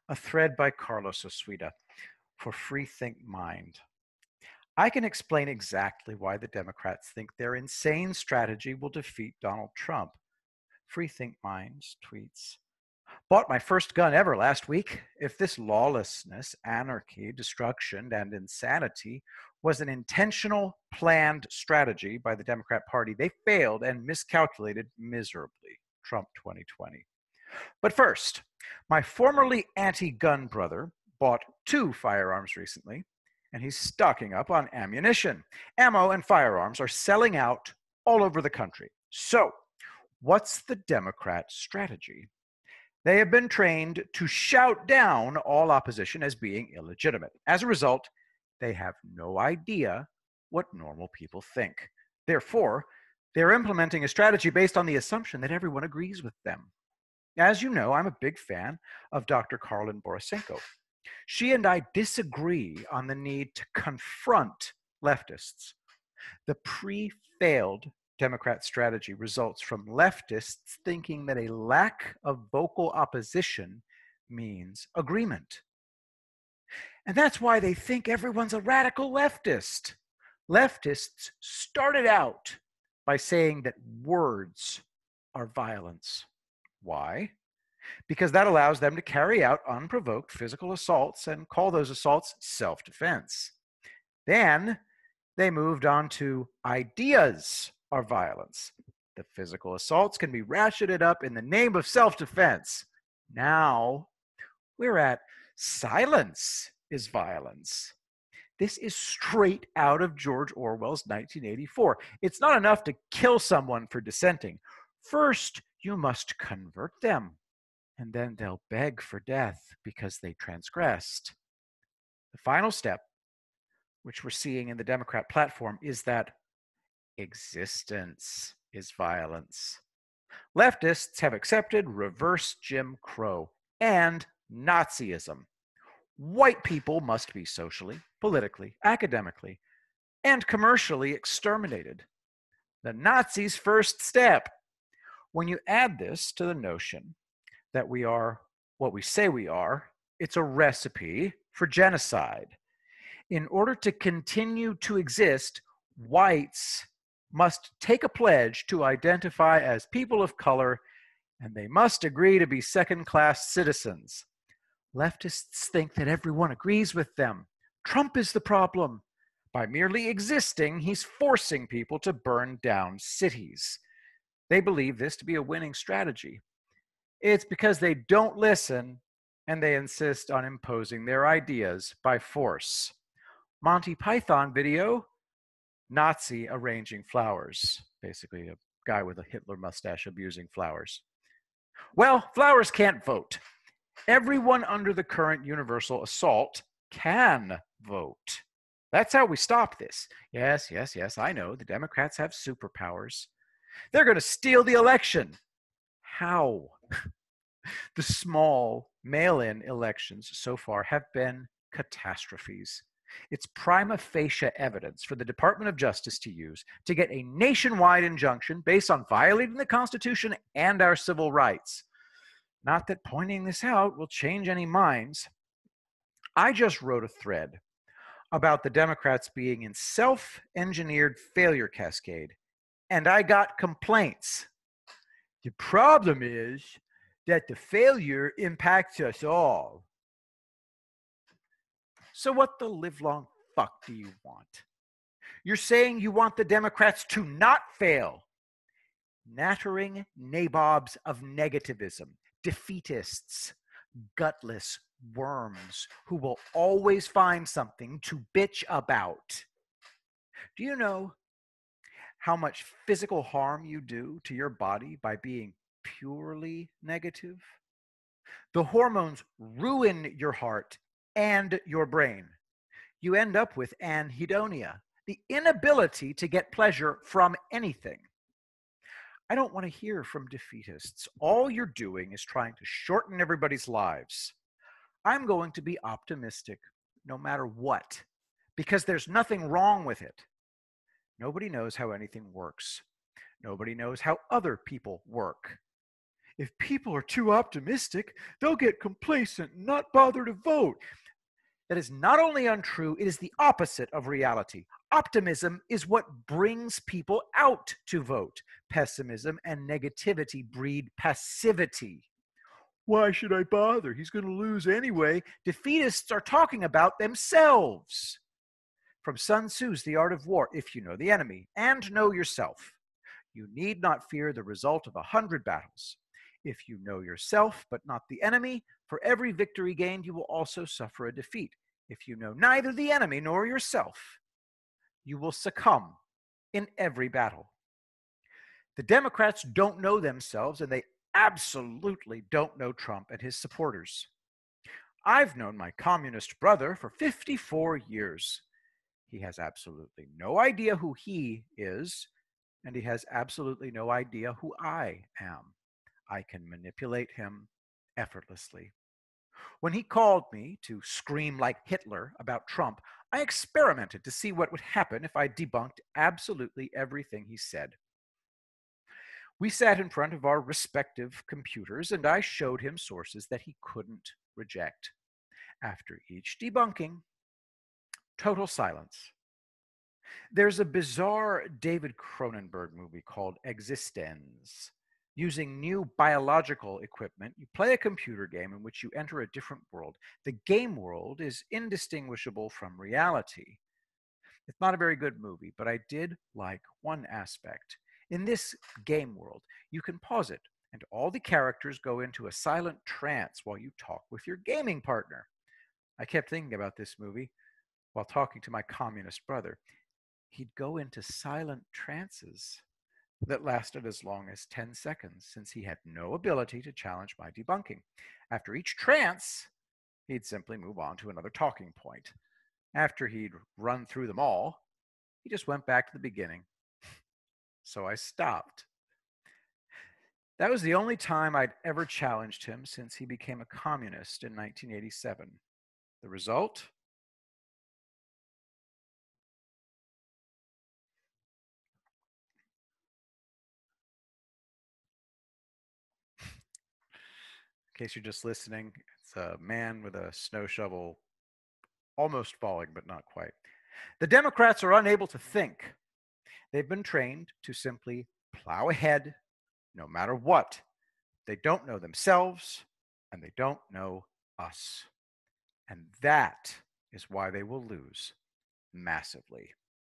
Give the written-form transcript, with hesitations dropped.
A thread by Carlos Osuita for Free Think Mind. I can explain exactly why the Democrats think their insane strategy will defeat Donald Trump. Free Think Minds tweets, bought my first gun ever last week. If this lawlessness, anarchy, destruction, and insanity was an intentional, planned strategy by the Democrat Party, they failed and miscalculated miserably. Trump 2020. But first, my formerly anti-gun brother bought 2 firearms recently, and he's stocking up on ammunition. Ammo and firearms are selling out all over the country. So, what's the Democrat strategy? They have been trained to shout down all opposition as being illegitimate. As a result, they have no idea what normal people think. Therefore, they're implementing a strategy based on the assumption that everyone agrees with them. As you know, I'm a big fan of Dr. Karlin Borisenko. She and I disagree on the need to confront leftists. The pre-failed Democrat strategy results from leftists thinking that a lack of vocal opposition means agreement. And that's why they think everyone's a radical leftist. Leftists started out by saying that words are violence. Why? Because that allows them to carry out unprovoked physical assaults and call those assaults self-defense. Then they moved on to ideas are violence. The physical assaults can be ratcheted up in the name of self-defense. Now we're at silence is violence. This is straight out of George Orwell's 1984. It's not enough to kill someone for dissenting. First, you must convert them, and then they'll beg for death because they transgressed. The final step, which we're seeing in the Democrat platform, is that existence is violence. Leftists have accepted reverse Jim Crow and Nazism. White people must be socially, politically, academically, and commercially exterminated. The Nazis' first step. When you add this to the notion that we are what we say we are, it's a recipe for genocide. In order to continue to exist, whites must take a pledge to identify as people of color, and they must agree to be second-class citizens. Leftists think that everyone agrees with them. Trump is the problem. By merely existing, he's forcing people to burn down cities. They believe this to be a winning strategy. It's because they don't listen and they insist on imposing their ideas by force. Monty Python video, Nazi arranging flowers. Basically, a guy with a Hitler mustache abusing flowers. Well, flowers can't vote. Everyone under the current universal assault can vote. That's how we stop this. Yes, I know. The Democrats have superpowers. They're going to steal the election. How? The small mail-in elections so far have been catastrophes. It's prima facie evidence for the Department of Justice to use to get a nationwide injunction based on violating the Constitution and our civil rights. Not that pointing this out will change any minds. I just wrote a thread about the Democrats being in self-engineered failure cascade, and I got complaints. The problem is that the failure impacts us all. So what the livelong fuck do you want? You're saying you want the Democrats to not fail. Nattering nabobs of negativism, defeatists, gutless worms who will always find something to bitch about. Do you know how much physical harm you do to your body by being purely negative? The hormones ruin your heart and your brain. You end up with anhedonia, the inability to get pleasure from anything. I don't want to hear from defeatists. All you're doing is trying to shorten everybody's lives. I'm going to be optimistic no matter what, because there's nothing wrong with it. Nobody knows how anything works. Nobody knows how other people work. If people are too optimistic, they'll get complacent and not bother to vote. That is not only untrue, it is the opposite of reality. Optimism is what brings people out to vote. Pessimism and negativity breed passivity. Why should I bother? He's going to lose anyway. Defeatists are talking about themselves. From Sun Tzu's The Art of War, if you know the enemy and know yourself, you need not fear the result of 100 battles. If you know yourself but not the enemy, for every victory gained, you will also suffer a defeat. If you know neither the enemy nor yourself, you will succumb in every battle. The Democrats don't know themselves, and they absolutely don't know Trump and his supporters. I've known my communist brother for 54 years. He has absolutely no idea who he is, and he has absolutely no idea who I am. I can manipulate him effortlessly. When he called me to scream like Hitler about Trump, I experimented to see what would happen if I debunked absolutely everything he said. We sat in front of our respective computers, and I showed him sources that he couldn't reject. After each debunking, total silence. There's a bizarre David Cronenberg movie called Existenz. Using new biological equipment, you play a computer game in which you enter a different world. The game world is indistinguishable from reality. It's not a very good movie, but I did like one aspect. In this game world, you can pause it, and all the characters go into a silent trance while you talk with your gaming partner. I kept thinking about this movie while talking to my communist brother. He'd go into silent trances that lasted as long as 10 seconds, since he had no ability to challenge my debunking. After each trance, he'd simply move on to another talking point. After he'd run through them all, he just went back to the beginning. So I stopped. That was the only time I'd ever challenged him since he became a communist in 1987. The result? In case you're just listening, it's a man with a snow shovel almost falling, but not quite. The Democrats are unable to think. They've been trained to simply plow ahead no matter what. They don't know themselves, and they don't know us. And that is why they will lose massively.